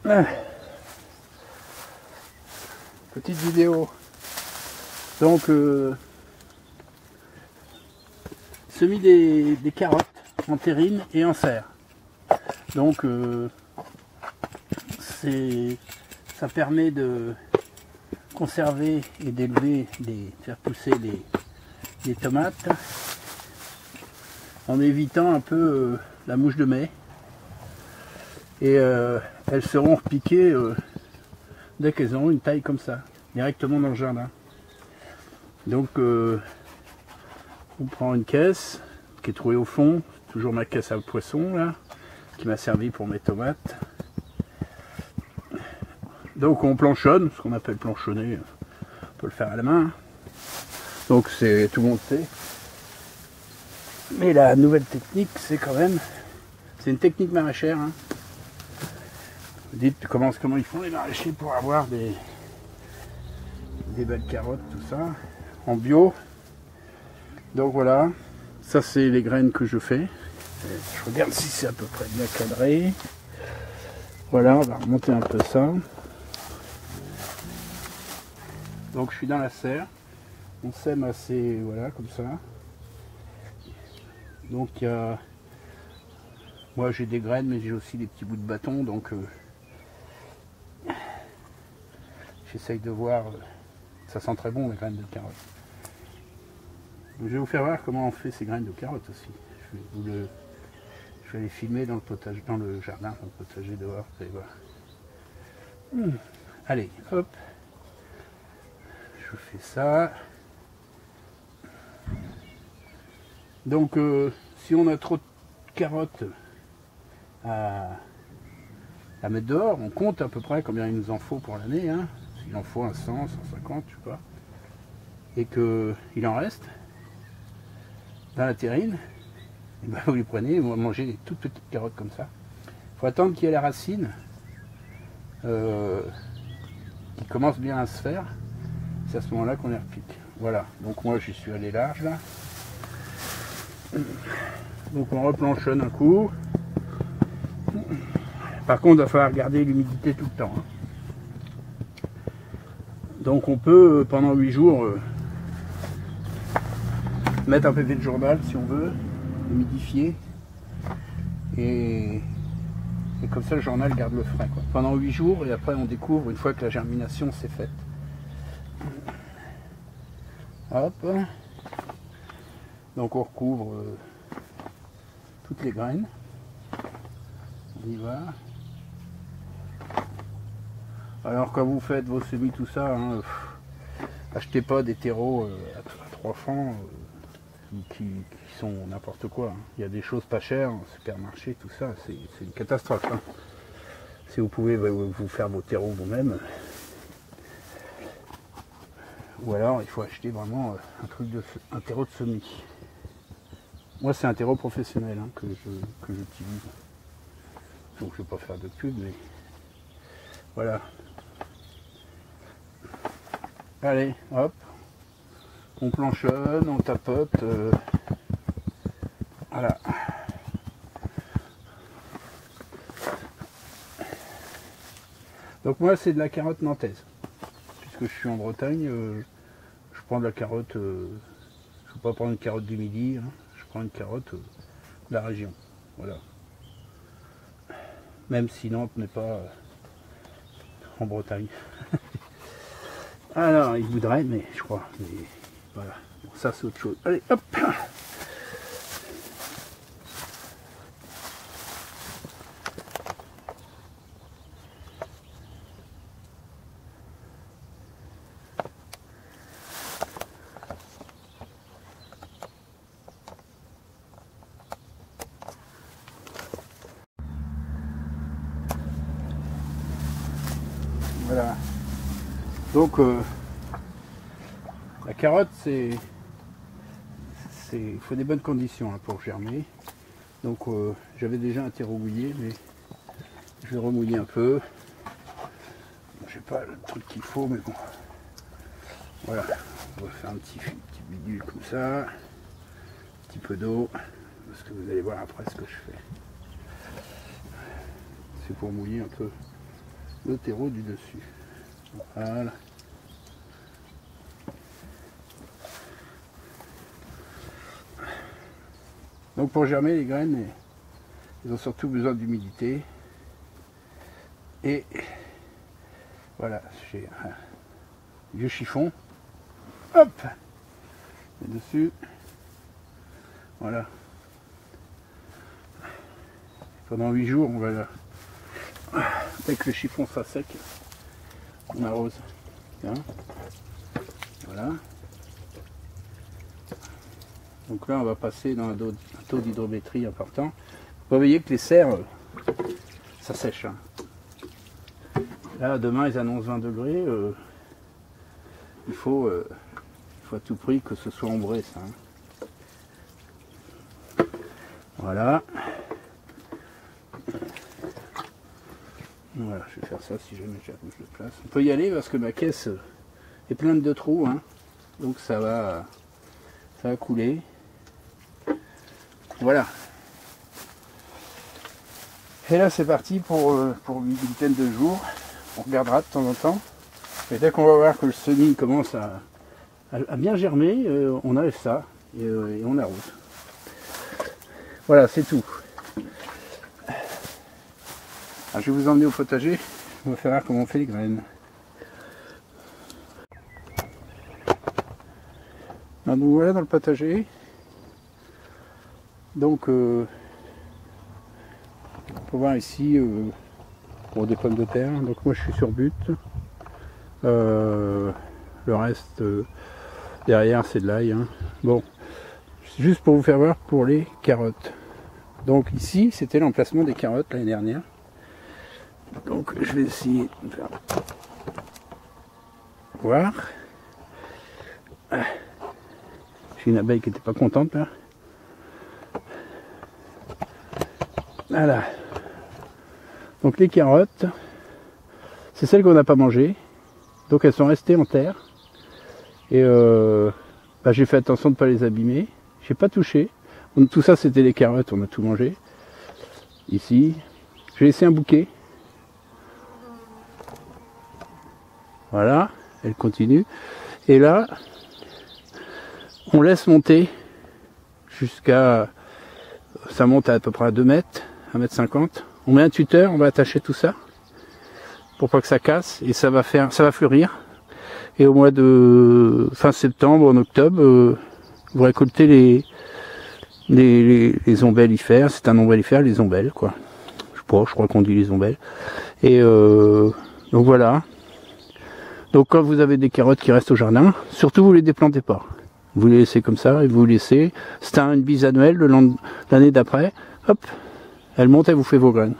Ah. Petite vidéo. Donc, semis des carottes en terrine et en serre. Donc, ça permet de conserver et d'élever, faire pousser les tomates en évitant un peu la mouche de mai. Et elles seront repiquées dès qu'elles auront une taille comme ça, directement dans le jardin. Donc on prend une caisse qui est trouvée au fond, toujours ma caisse à poisson là, qui m'a servi pour mes tomates. Donc on planchonne, ce qu'on appelle planchonner, on peut le faire à la main. Donc c'est tout le monde sait. Mais la nouvelle technique, c'est quand même, c'est une technique maraîchère. Hein. Vous dites comment ils font les maraîchers pour avoir des belles carottes, tout ça, en bio. Donc voilà, ça c'est les graines que je fais. Je regarde si c'est à peu près bien cadré. Voilà, on va remonter un peu ça. Donc je suis dans la serre. On sème assez, voilà, comme ça. Donc il y a... Moi j'ai des graines, mais j'ai aussi des petits bouts de bâton, donc j'essaye de voir. Ça sent très bon les graines de carottes. Donc, je vais vous faire voir comment on fait ces graines de carottes aussi. Je vais les filmer dans le potager, dans le jardin, dans le potager dehors, vous allez voir. Allez, hop. Je fais ça. Donc si on a trop de carottes à mettre dehors, on compte à peu près combien il nous en faut pour l'année, hein. S'il en faut un 100, 150, je sais pas, et qu'il en reste dans la terrine, et ben vous les prenez et vous mangez des toutes petites carottes comme ça. Il faut attendre qu'il y ait la racine qui commence bien à se faire. C'est à ce moment là qu'on les repique. Voilà, donc moi j'y suis allé large là. Donc on replanchonne un coup. Par contre, il va falloir garder l'humidité tout le temps. Hein. Donc on peut, pendant 8 jours, mettre un papier de journal si on veut, humidifier. Et comme ça, le journal garde le frais. Quoi. Pendant 8 jours, et après on découvre une fois que la germination s'est faite. Hop. Donc on recouvre toutes les graines. On y va. Alors quand vous faites vos semis, tout ça, hein, achetez pas des terreaux à 3 francs qui sont n'importe quoi. Hein. Il y a des choses pas chères en supermarché, tout ça, c'est une catastrophe. Hein. Si vous pouvez vous faire vos terreaux vous-même, ou alors il faut acheter vraiment un terreau de semis. Moi c'est un terreau professionnel hein, que j'utilise. Donc je ne vais pas faire de pub, mais voilà. Allez, hop, on planchonne, on tapote, voilà. Donc moi c'est de la carotte nantaise, puisque je suis en Bretagne, je prends de la carotte, je ne vais pas prendre une carotte du midi, hein, je prends une carotte de la région, voilà. Même si Nantes n'est pas en Bretagne. Alors, il voudrait, mais je crois. Mais voilà. Bon, ça, c'est autre chose. Allez, hop. Voilà. Donc, la carotte, il faut des bonnes conditions hein, pour germer. Donc, j'avais déjà un terreau mouillé, mais je vais remouiller un peu. J'ai pas le truc qu'il faut, mais bon. Voilà. On va faire un petit bidule comme ça. Un petit peu d'eau. Parce que vous allez voir après ce que je fais. C'est pour mouiller un peu le terreau du dessus. Voilà. Donc pour germer les graines, ils ont surtout besoin d'humidité. Et voilà, j'ai un vieux chiffon. Hop, et dessus. Voilà. Pendant 8 jours, on va, dès que le chiffon sera sec, on arrose. Tiens. Voilà. Donc là, on va passer dans un taux d'hydrométrie important. Vous voyez que les serres, ça sèche. Hein. Là, demain, ils annoncent 20 degrés. Il faut à tout prix que ce soit ombré, ça. Hein. Voilà. Voilà, je vais faire ça si jamais je le place. On peut y aller parce que ma caisse est pleine de trous. Hein. Donc ça va couler. Voilà. Et là c'est parti pour une vingtaine de jours. On regardera de temps en temps. Et dès qu'on va voir que le semis commence à bien germer, on enlève ça et on arrose. Voilà, c'est tout. Alors, je vais vous emmener au potager. On va faire voir comment on fait les graines. Alors, donc voilà dans le potager. Donc on peut voir ici pour des pommes de terre. Donc moi je suis sur but. Le reste derrière c'est de l'ail. Hein. Bon, juste pour vous faire voir pour les carottes. Donc ici c'était l'emplacement des carottes l'année dernière. Donc je vais essayer de faire voir. J'ai une abeille qui n'était pas contente là. Voilà. Donc les carottes, c'est celles qu'on n'a pas mangées. Donc elles sont restées en terre. Et j'ai fait attention de ne pas les abîmer. J'ai pas touché. Tout ça c'était des carottes, on a tout mangé. Ici, j'ai laissé un bouquet. Voilà, elle continue. Et là, on laisse monter jusqu'à... Ça monte à peu près à 2 mètres, 1,50 m. On met un tuteur, on va attacher tout ça pour pas que ça casse et ça va fleurir. Et au mois de fin septembre, en octobre, vous récoltez les ombellifères. C'est un ombellifère, les ombelles, quoi. Je crois qu'on dit les ombelles. Et donc voilà. Donc quand vous avez des carottes qui restent au jardin, surtout vous les déplantez pas. Vous les laissez comme ça et vous laissez. C'est une bise annuelle l'année d'après. Hop, elle monte et vous fait vos graines.